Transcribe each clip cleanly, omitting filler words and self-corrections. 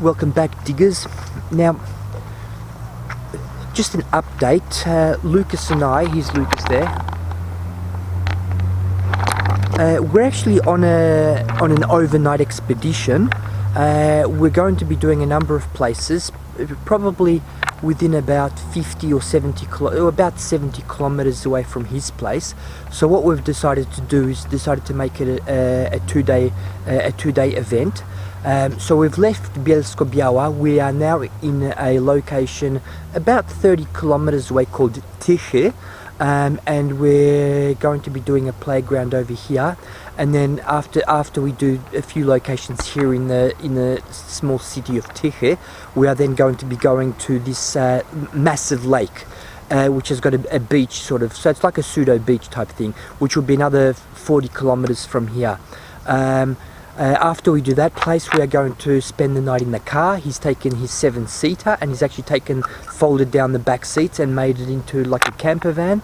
Welcome back, diggers. Now, just an update. Lucas and I, here's Lucas there. We're actually on an overnight expedition. We're going to be doing a number of places, probably within about 50 or 70 about 70 kilometers away from his place. So what we've decided to do is to make it a two-day event. So we've left Bielsko-Biała. We are now in a location about 30 kilometers away called Tychy, and we're going to be doing a playground over here. And then after we do a few locations here in the small city of Tychy, we are then going to be going to this massive lake, which has got a beach sort of, so it's like a pseudo beach type thing, which will be another 40 kilometers from here. After we do that place, we are going to spend the night in the car. He's taken his 7-seater and he's actually folded down the back seats and made it into like a camper van.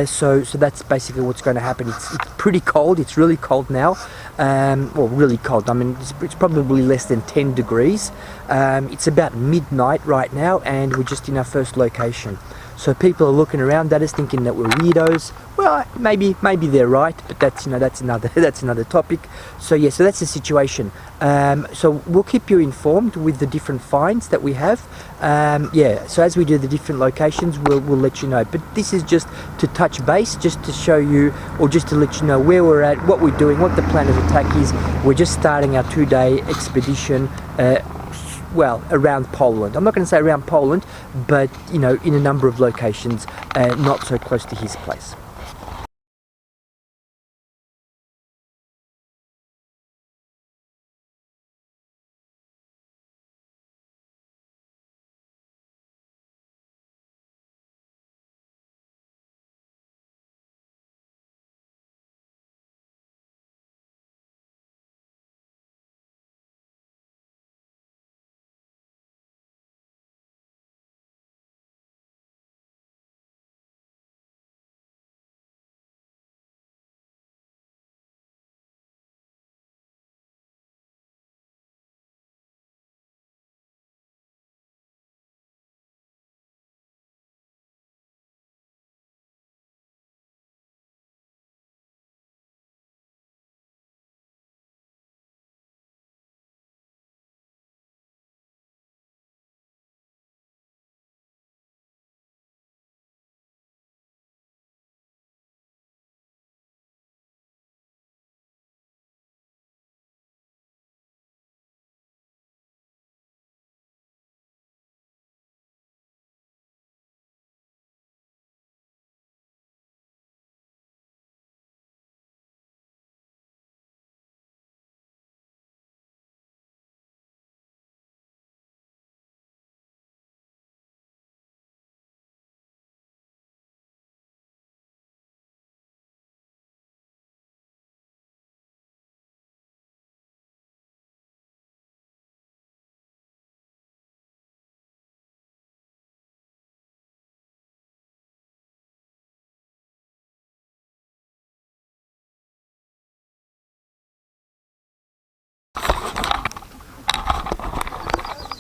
So that's basically what's going to happen. It's pretty cold. It's really cold now. Well, really cold. I mean, it's probably less than 10 degrees. It's about midnight right now, and we're just in our first location. So people are looking around at us thinking that we're weirdos. Well, maybe they're right, but that's another topic. So yeah, so that's the situation. So we'll keep you informed with the different finds that we have. Yeah, so as we do the different locations, we'll let you know. But this is just to touch base, just to show you, or just to let you know where we're at, what we're doing, what the plan of attack is. We're just starting our 2-day expedition. Well, around Poland. I'm not going to say around Poland, but in a number of locations, not so close to his place.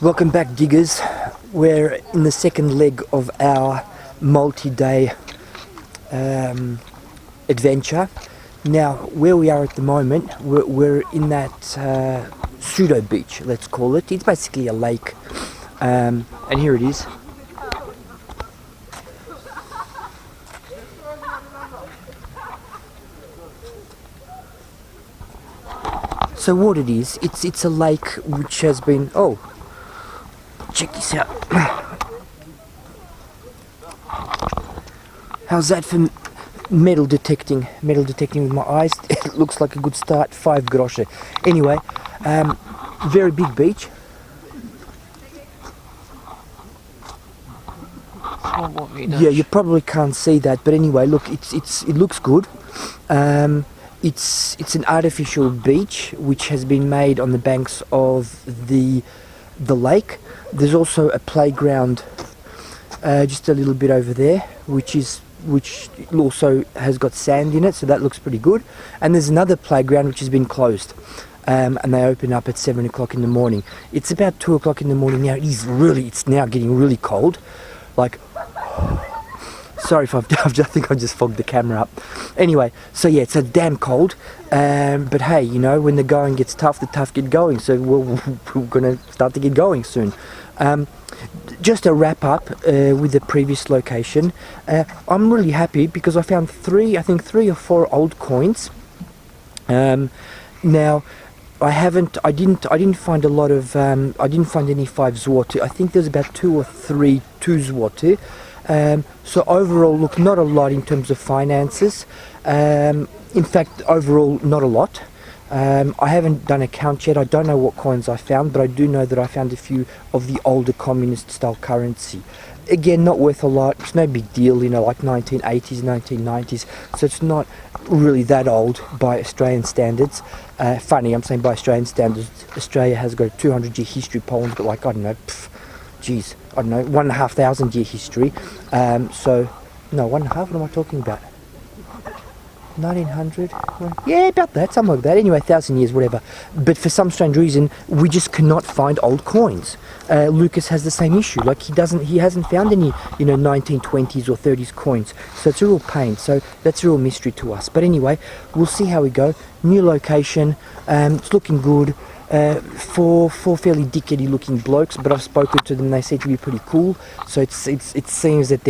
Welcome back, diggers. We're in the second leg of our multi-day adventure. Now, where we are at the moment, we're in that pseudo beach, let's call it. It's basically a lake, and here it is. So what it is, it's a lake which has been, oh, check this out. How's that for metal detecting? Metal detecting with my eyes. It looks like a good start. 5 grosze. Anyway, very big beach. Yeah, you probably can't see that, but anyway, look, it looks good. It's an artificial beach which has been made on the banks of the lake. There's also a playground just a little bit over there, which also has got sand in it, so that looks pretty good. And there's another playground which has been closed. and they open up at 7 o'clock in the morning. It's about 2 o'clock in the morning now. It's now getting really cold. Like, sorry if I think I just fogged the camera up. Anyway, so yeah, it's a damn cold. But hey, you know, when the going gets tough, the tough get going. So we're going to start to get going soon. Just a wrap up with the previous location. I'm really happy because I found three or four old coins. Now, I didn't find a lot of. I didn't find any 5 złoty. I think there's about 2 or 3 2 złoty. So overall, look, not a lot in terms of finances. In fact, overall, not a lot. I haven't done a count yet. I don't know what coins I found, but I do know that I found a few of the older communist style currency. Again, not worth a lot. It's no big deal, you know, like 1980s, 1990s. So it's not really that old by Australian standards. Funny, I'm saying by Australian standards. Australia has got a 200-year history. Poland's got like, I don't know, geez, I don't know, 1,500 year history. So, no, 1.5, what am I talking about? 1900? Yeah, about that, something like that. Anyway, 1,000 years, whatever. But for some strange reason, we just cannot find old coins. Lucas has the same issue. Like, he hasn't found any, you know, 1920s or 30s coins. So it's a real pain. So that's a real mystery to us. But anyway, we'll see how we go. New location. It's looking good. Four fairly dickety looking blokes, but I've spoken to them. They seem to be pretty cool. So it seems that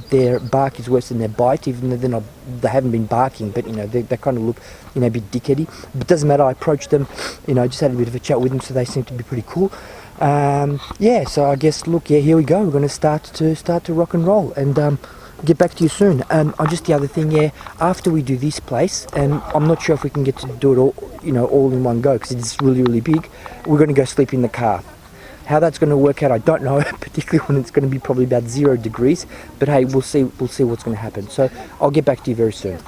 their bark is worse than their bite, even though they haven't been barking. But you know, they kind of look, you know, a bit dickety. But it doesn't matter. I approached them, you know, just had a bit of a chat with them, so they seem to be pretty cool. Yeah. So I guess, look, yeah, here we go. We're going to start to rock and roll and. Get back to you soon. Just the other thing, yeah, after we do this place, and I'm not sure if we can get to do it all, you know, all in one go because it's really, really big. We're going to go sleep in the car. How that's going to work out, I don't know, particularly when it's going to be probably about 0 degrees. But hey, we'll see what's going to happen. So I'll get back to you very soon.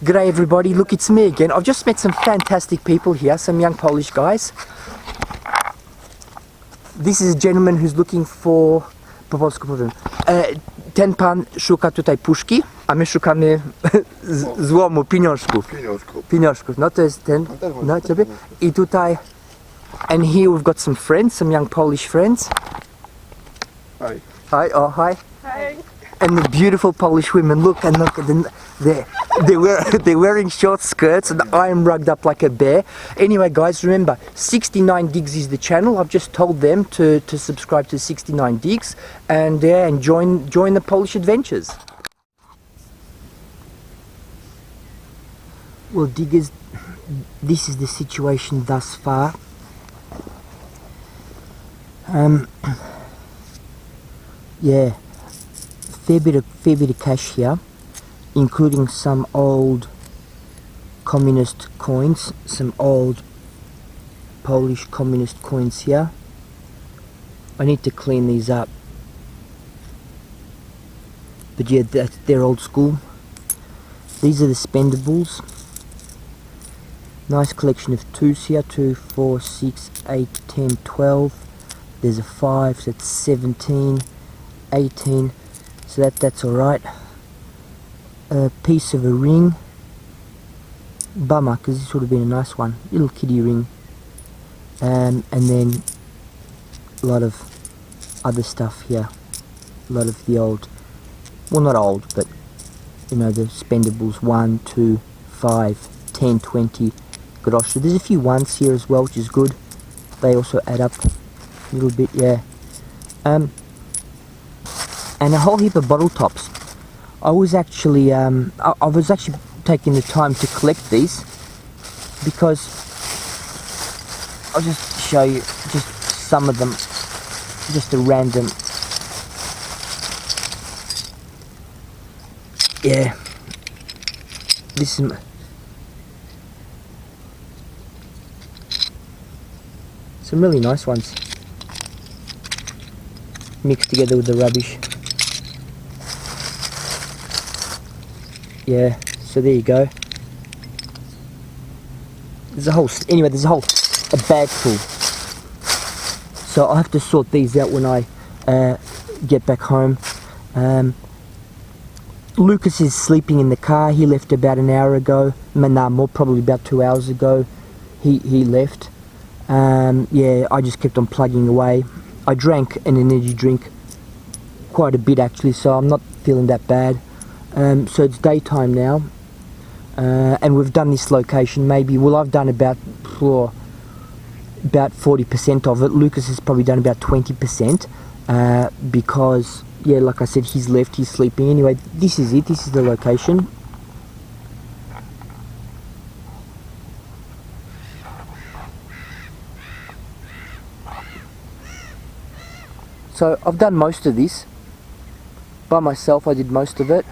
G'day everybody. Look, it's me again. I've just met some fantastic people here, some young Polish guys. This is a gentleman who's looking for, po polsku powiem, ten pan szuka tutaj puszki, a my szukamy złomu, pieniążków. No to jest ten, no ciebie. I tutaj, and here we've got some friends, some young Polish friends. Hi. Hi, oh hi. Hi. And the beautiful Polish women, look at them, they're wearing short skirts and I am rugged up like a bear. Anyway guys, remember, 69 Digs is the channel. I've just told them to subscribe to 69 Digs and join the Polish adventures. Well diggers, this is the situation thus far. Yeah. Fair bit of cash here, including some old communist coins, some old Polish communist coins here. I need to clean these up, but yeah, they're old school. These are the spendables. Nice collection of 2s here, 2, 4, 6, 8, 10, 12. There's a 5, so that's 17, 18. So that's alright. A piece of a ring. Bummer, because this would have been a nice one. Little kitty ring. And then a lot of other stuff here. A lot of the old, well not old, but you know, the spendables 1, 2, 5, 10, 20 groszy. There's a few ones here as well, which is good. They also add up a little bit, yeah. And a whole heap of bottle tops. I was actually taking the time to collect these because I'll just show you just some of them, just a random, yeah, this is some really nice ones mixed together with the rubbish. Yeah, so there you go. There's a bag full. So I'll have to sort these out when I get back home. Lucas is sleeping in the car. He left about an hour ago. More, probably about 2 hours ago. he left. Yeah, I just kept on plugging away. I drank an energy drink quite a bit actually, so I'm not feeling that bad. So it's daytime now, and we've done this location maybe, well, I've done about 40% of it. Lucas has probably done about 20%, because, yeah, like I said, he's left, he's sleeping. Anyway, this is it, this is the location. So I've done most of this by myself. I did most of it,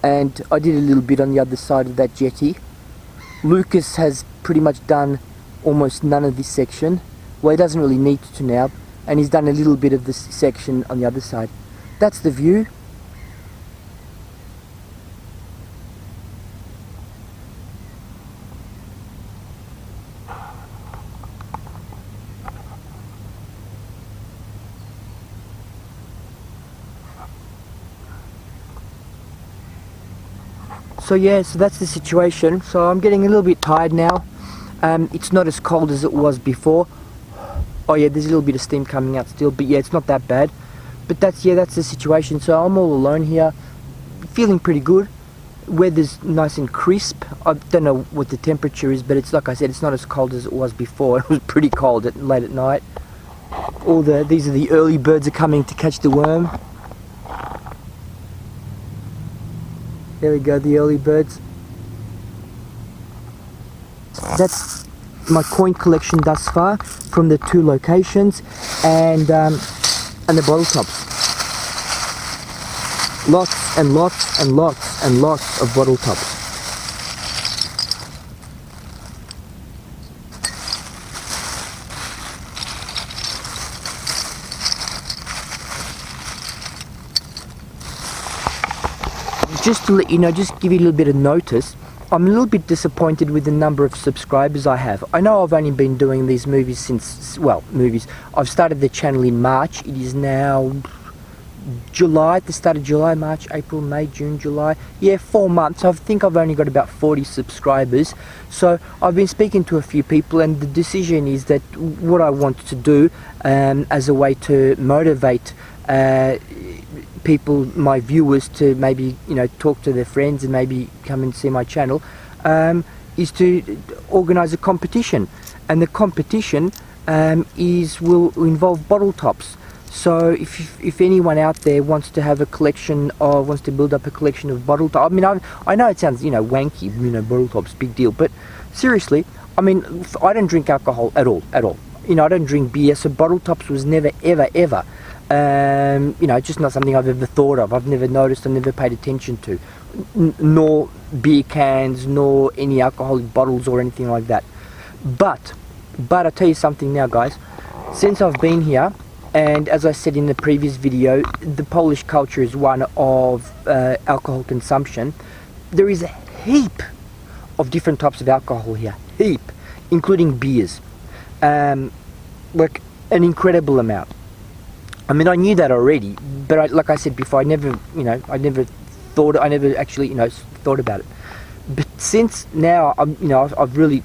and I did a little bit on the other side of that jetty. Lucas has pretty much done almost none of this section. Well, he doesn't really need to now, and he's done a little bit of this section on the other side. That's the view. So yeah, so that's the situation. So I'm getting a little bit tired now. It's not as cold as it was before. Oh yeah, there's a little bit of steam coming out still, but yeah, it's not that bad. But that's the situation. So I'm all alone here, feeling pretty good. Weather's nice and crisp. I don't know what the temperature is, but it's, like I said, it's not as cold as it was before. It was pretty cold late at night. These are the early birds are coming to catch the worm. There we go, the early birds. That's my coin collection thus far from the 2 locations, and the bottle tops. Lots and lots and lots and lots of bottle tops. Just to let you know, just give you a little bit of notice, I'm a little bit disappointed with the number of subscribers I have. I know I've only been doing these movies since, well, I've started the channel in March. It is now July, at the start of July, March, April, May, June, July. Yeah, 4 months. I think I've only got about 40 subscribers. So I've been speaking to a few people, and the decision is that what I want to do as a way to motivate people, my viewers, to maybe, you know, talk to their friends and maybe come and see my channel, is to organize a competition. And the competition will involve bottle tops. So if anyone out there wants to have a collection of, wants to build up a collection of bottle tops, I mean, I know it sounds, you know, wanky, you know, bottle tops, big deal, but seriously, I mean, I don't drink alcohol at all. You know, I don't drink beer, so bottle tops was never, ever, you know, just not something I've ever thought of. I've never noticed, I've never paid attention to, nor beer cans, nor any alcoholic bottles or anything like that. But I'll tell you something now, guys. Since I've been here, and as I said in the previous video, the Polish culture is one of alcohol consumption. There is a heap of different types of alcohol here, including beers, like an incredible amount. I mean, I knew that already, but like I said before, I never actually, you know, thought about it. But since now, I've really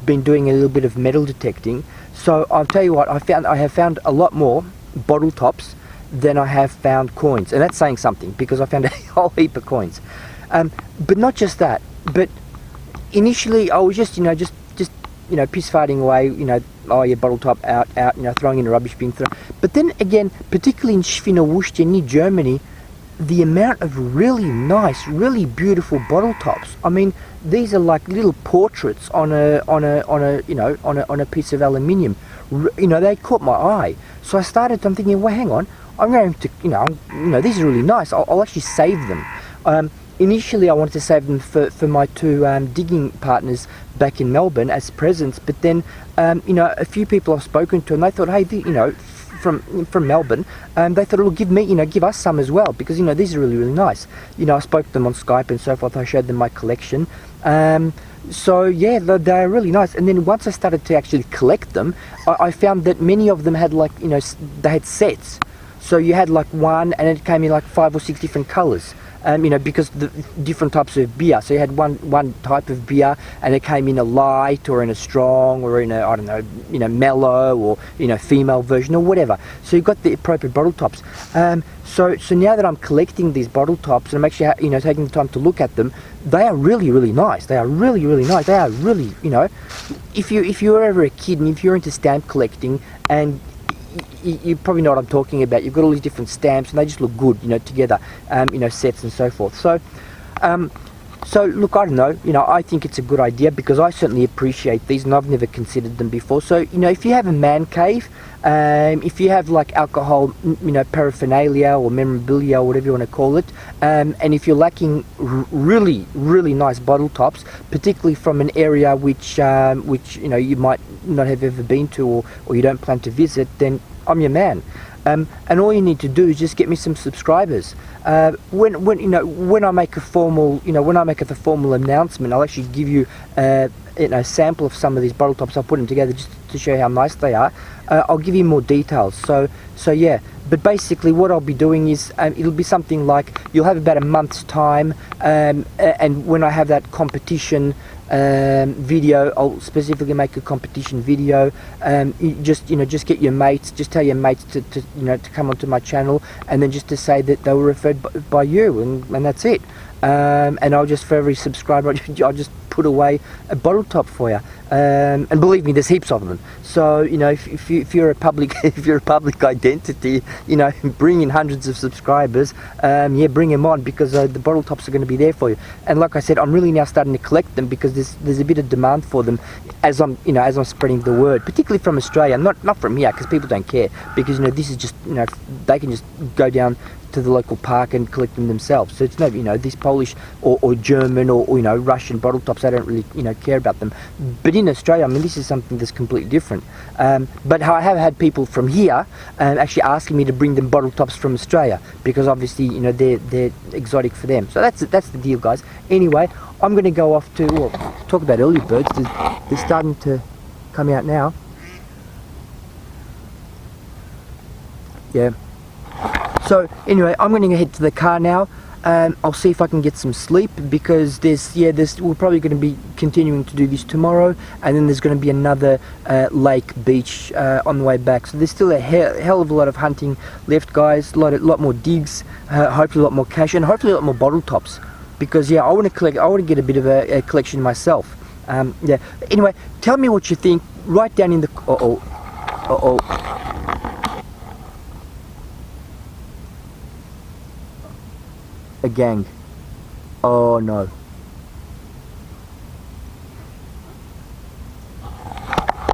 been doing a little bit of metal detecting. So I'll tell you what, I have found a lot more bottle tops than I have found coins, and that's saying something, because I found a whole heap of coins. But not just that, but initially I was just piss farting away, you know, oh yeah, bottle top out, you know, throwing in a rubbish bin. But then again, particularly in Świnoujście, near Germany, the amount of really nice, really beautiful bottle tops. I mean, these are like little portraits on a piece of aluminium. You know, they caught my eye. So I'm thinking, well, hang on, I'm going to, you know, these are really nice. I'll actually save them. Initially, I wanted to save them for my 2 digging partners back in Melbourne as presents. But then, you know, a few people I've spoken to, and they thought, hey, you know, from Melbourne, they thought, well, give us some as well, because, you know, these are really, really nice. You know, I spoke to them on Skype and so forth. I showed them my collection. So yeah, they're really nice. And then once I started to actually collect them, I found that many of them had, like, you know, they had sets. So you had like one, and it came in like 5 or 6 different colors. because the different types of beer. So you had one type of beer, and it came in a light or in a strong or in a, I don't know, mellow or female version or whatever. So you've got the appropriate bottle tops. So now that I'm collecting these bottle tops and I'm actually taking the time to look at them, they are really nice. They are really nice. They are really, if you were ever a kid and if you're into stamp collecting, and you probably know what I'm talking about. You've got all these different stamps and they just look good, together, sets and so forth. So look, I don't know, I think it's a good idea because I certainly appreciate these and I've never considered them before. So, if you have a man cave, if you have like alcohol, paraphernalia or memorabilia or whatever you want to call it, and if you're lacking really nice bottle tops, particularly from an area which you might not have ever been to or you don't plan to visit, then I'm your man. And all you need to do is just get me some subscribers. When I make a formal announcement, I'll actually give you a sample of some of these bottle tops. I'll put them together just to show you how nice they are. I'll give you more details. So yeah. But basically, what I'll be doing is it'll be something like you'll have about a month's time, and when I have that competition video, I'll specifically make a competition video. Just get your mates, just tell your mates to come onto my channel, and then just to say that they were referred by you, and that's it. And I'll just, for every subscriber, I'll just put away a bottle top for you. And believe me, there's heaps of them. So if you're a public identity, bring in hundreds of subscribers. Bring them on, because the bottle tops are going to be there for you. And like I said, I'm really now starting to collect them because there's a bit of demand for them as I'm spreading the word, particularly from Australia, not from here, because people don't care, because this is just they can just go down to the local park and collect them themselves. So it's no, these Polish or German or Russian bottle tops, I don't really care about them. But in Australia, this is something that's completely different. But I have had people from here actually asking me to bring them bottle tops from Australia, because obviously they're exotic for them. So that's the deal, guys. Anyway, I'm going to go off to talk about early birds. They're starting to come out now. Yeah. So anyway, I'm going to head to the car now. I'll see if I can get some sleep, because we're probably going to be continuing to do this tomorrow, and then there's going to be another lake beach on the way back. So there's still a hell of a lot of hunting left, guys. A lot more digs, hopefully a lot more cash, and hopefully a lot more bottle tops, because I want to get a bit of a collection myself. Anyway, tell me what you think. Write down in the a gang. Oh no.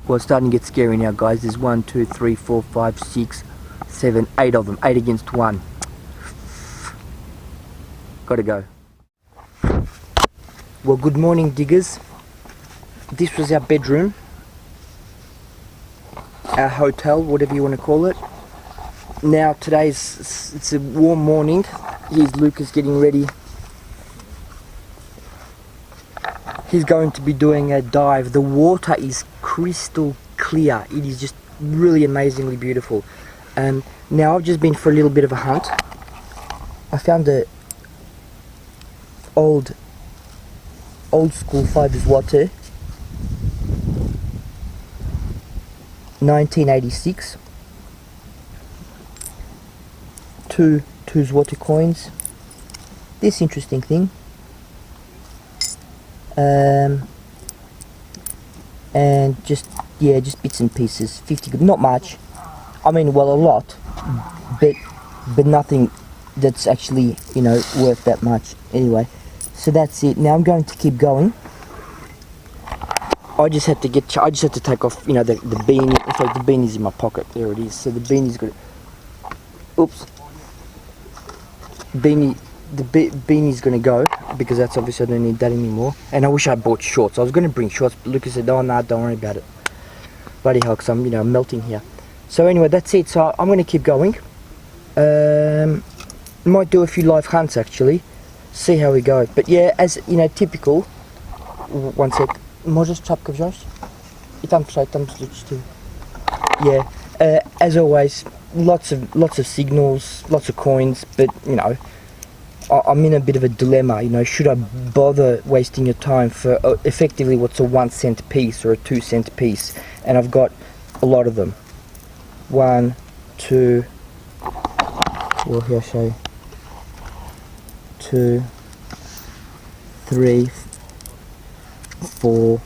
Well, it's starting to get scary now, guys. There's 1, 2, 3, 4, 5, 6, 7, 8 of them. 8 against 1. Gotta go. Well, good morning, diggers. This was our bedroom, our hotel, whatever you want to call it. Now it's a warm morning. Here's Lucas getting ready. He's going to be doing a dive. The water is crystal clear. It is just really amazingly beautiful. Now I've just been for a little bit of a hunt. I found a old school fibers water, 1986. Two water coins. This interesting thing, and just bits and pieces. 50 good, not much. A lot, but nothing that's actually worth that much. Anyway, so that's it. Now I'm going to keep going. I just had to take off the beanie. In fact, the beanie's in my pocket. There it is. So the beanie's got. Oops. The beanie's gonna go, because that's obviously I don't need that anymore. And I wish I bought shorts. I was gonna bring shorts, but Lucas said, "Oh no, don't worry about it." Bloody hell, because I'm melting here. So anyway, that's it. So I'm gonna keep going. Might do a few live hunts actually. See how we go. But yeah, as typical. One sec. Możesz czapkę wziąć? I tam wrzuć too. Yeah. As always, lots of signals, lots of coins, but I'm in a bit of a dilemma, you know, should I bother wasting your time for effectively what's a 1 cent piece or a 2 cent piece, and I've got a lot of them. 1, 2, well here I'll show you, 2, 3, 4,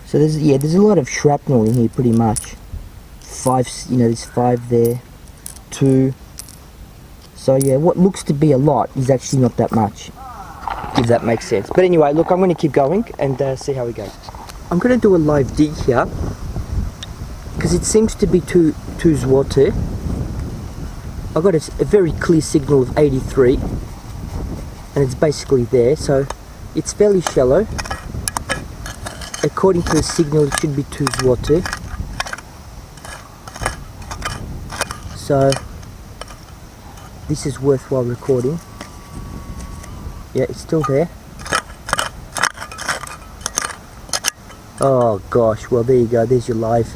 so there's a lot of shrapnel in here pretty much. 5, you know, there's 5 there, 2, so yeah, what looks to be a lot is actually not that much, if that makes sense. But anyway, look, I'm going to keep going and see how we go. I'm going to do a live dig here, because it seems to be 2 zloty. I've got a very clear signal of 83, and it's basically there, so it's fairly shallow. According to the signal, it should be 2 zloty. So this is worthwhile recording. Yeah, it's still there. Oh gosh, well there you go, there's your live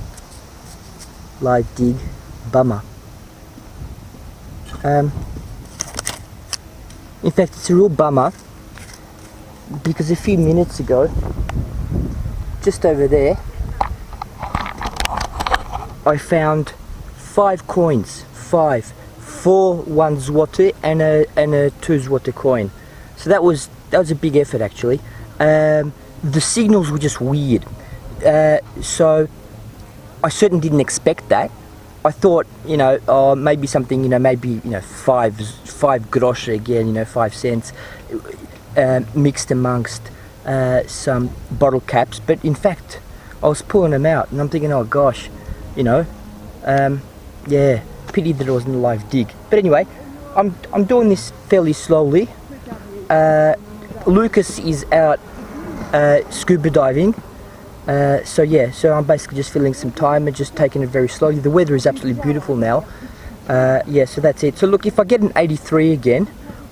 dig. Bummer. In fact, it's a real bummer, because a few minutes ago, just over there, I found 5 coins. 4 1 zloty and a 2 zloty coin. So that was a big effort actually. The signals were just weird. So I certainly didn't expect that. I thought, you know, maybe something, you know, maybe, you know, 5 groszy again, you know, 5 cents, mixed amongst some bottle caps. But in fact, I was pulling them out, and I'm thinking, oh gosh, you know, yeah, pity that it wasn't a live dig. But anyway, I'm doing this fairly slowly. Lucas is out scuba diving. So yeah, so I'm basically just filling some time and just taking it very slowly. The weather is absolutely beautiful now. Yeah, so that's it. So look, if I get an 83 again,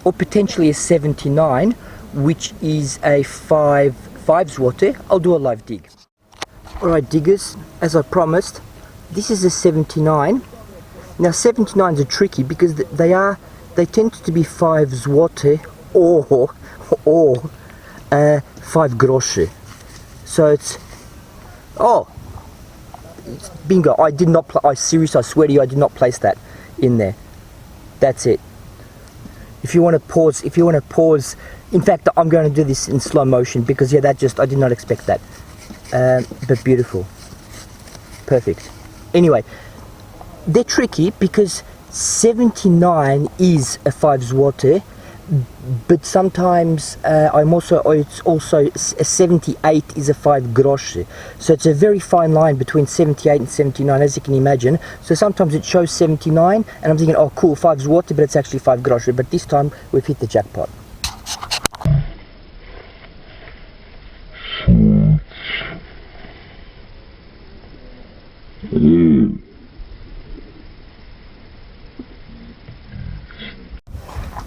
or potentially a 79, which is a 5 zloty, I'll do a live dig. Alright diggers, as I promised, this is a 79. Now 79s are tricky because they tend to be 5 zloty or 5 groszy. So it's bingo. I did not. I seriously, I swear to you, I did not place that in there. That's it. If you want to pause. In fact, I'm going to do this in slow motion because yeah, I did not expect that. But beautiful, perfect. Anyway, they're tricky because 79 is a 5 zloty. But sometimes it's also a 78 is a 5 groszy. So it's a very fine line between 78 and 79, as you can imagine. So sometimes it shows 79 and I'm thinking, oh cool, 5 zloty, but it's actually 5 groszy. But this time we've hit the jackpot.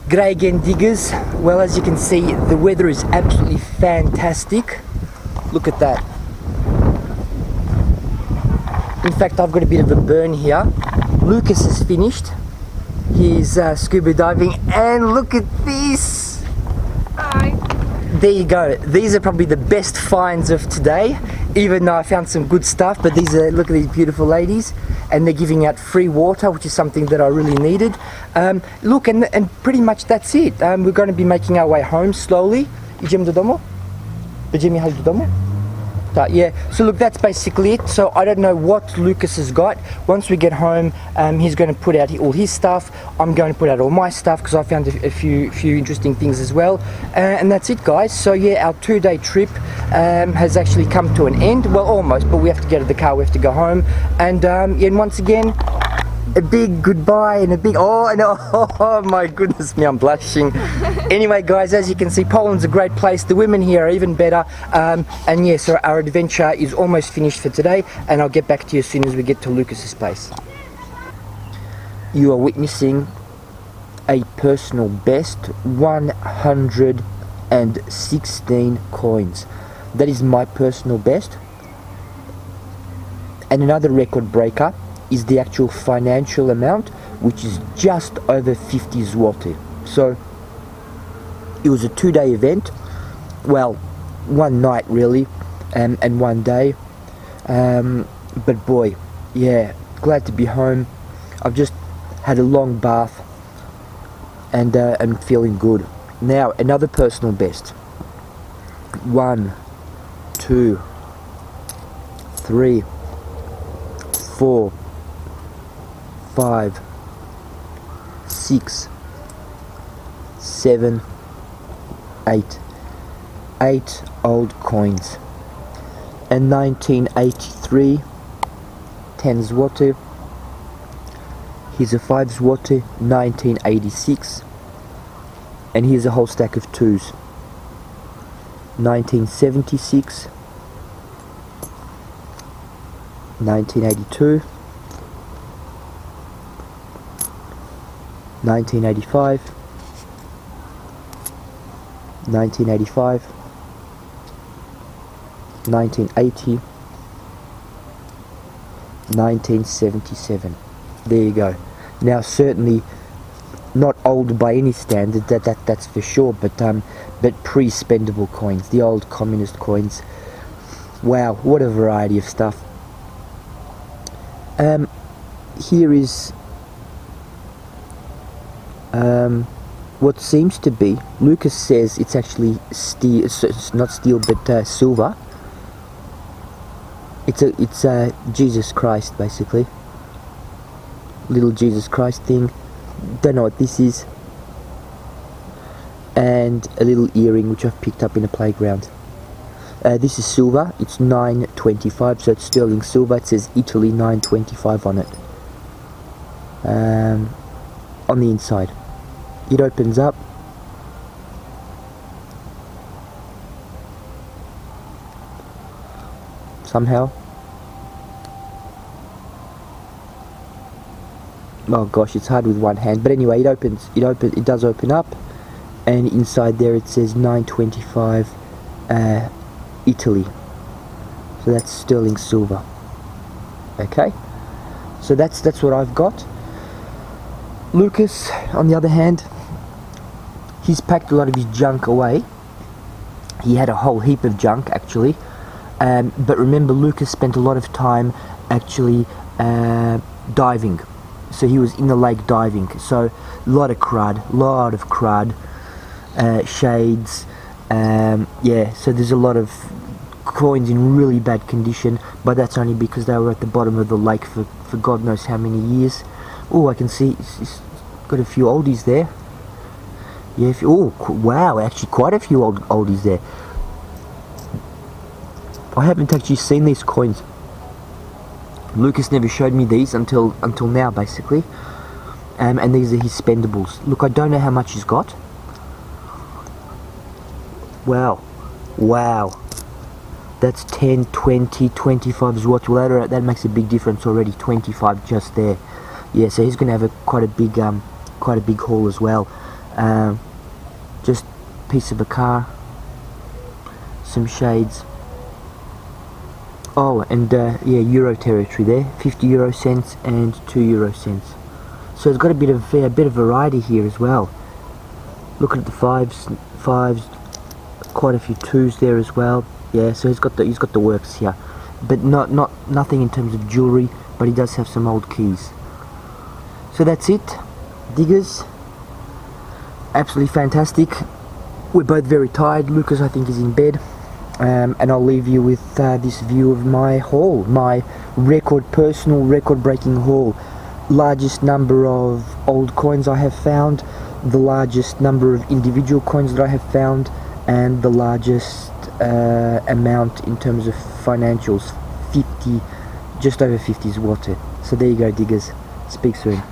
G'day again diggers. Well, as you can see, the weather is absolutely fantastic. Look at that. In fact, I've got a bit of a burn here. Lucas has finished his scuba diving, and look at this. Hi. There you go. These are probably the best finds of today, even though I found some good stuff. But look at these beautiful ladies, and they're giving out free water, which is something that I really needed. Look, and pretty much that's it. We're going to be making our way home slowly. Idziemy do domu? Będziemy jechać do domu? Yeah, so look, that's basically it. So I don't know what Lucas has got. Once we get home, he's going to put out all his stuff. I'm going to put out all my stuff because I found a few interesting things as well. And that's it, guys. So yeah, our 2-day trip has actually come to an end. Well, almost, but we have to get to the car. We have to go home. And once again, a big goodbye and a big oh my goodness me, I'm blushing. Anyway guys, as you can see, Poland's a great place. The women here are even better, and yeah, so our adventure is almost finished for today, and I'll get back to you as soon as we get to Lucas's place. You are witnessing a personal best, 116 coins. That is my personal best. And another record breaker is the actual financial amount, which is just over 50 zloty. So It was a 2-day event. Well, one night really, and one day. But boy, yeah, glad to be home. I've just had a long bath and I'm feeling good. Now, another personal best. 1, 2, 3, 4, 5, 6, 7, 8. 8 old coins. A 1983 10 zloty. Here's a 5 zloty, 1986. And here's a whole stack of 2s. 1976, 1982, 1985, 1985, 1980, 1977. There you go. Now certainly not old by any standard, that's for sure, but pre-spendable coins, the old communist coins. Wow, what a variety of stuff. Here is what seems to be, Lucas says it's actually steel, it's not steel but silver. It's Jesus Christ basically, little Jesus Christ thing. Don't know what this is. And a little earring which I've picked up in a playground. This is silver. It's 9.25, so it's sterling silver. It says Italy 9.25 on it. On the inside, it opens up. Somehow. Oh gosh, it's hard with one hand, but anyway, it does open up, and inside there it says 9.25 Italy. So that's sterling silver. Okay, so that's what I've got. Lucas, on the other hand, he's packed a lot of his junk away. He had a whole heap of junk actually, but remember, Lucas spent a lot of time actually diving. So he was in the lake diving, so a lot of crud, shades, yeah, so there's a lot of coins in really bad condition, but that's only because they were at the bottom of the lake for God knows how many years. Oh, I can see it's got a few oldies there. Yeah, oh wow, actually quite a few oldies there. I haven't actually seen these coins. Lucas never showed me these until now basically, and these are his spendables. Look, I don't know how much he's got. Wow, that's 10, 20, 25 zloty. Well, that makes a big difference already. 25 just there. Yeah, so he's gonna have quite a big haul as well. Just piece of a car, some shades. Oh, and yeah, euro territory there, 50 euro cents and 2 euro cents. So it's got a bit of variety here as well. Look at the fives, quite a few 2s there as well. Yeah, so he's got the works here, but nothing in terms of jewelry, but he does have some old keys. So that's it, diggers. Absolutely fantastic. We're both very tired. Lucas, I think, is in bed. And I'll leave you with this view of my haul, my personal record-breaking haul. Largest number of old coins I have found, the largest number of individual coins that I have found, and the largest amount in terms of financials, 50, just over 50 zloty. So there you go, diggers. Speak soon.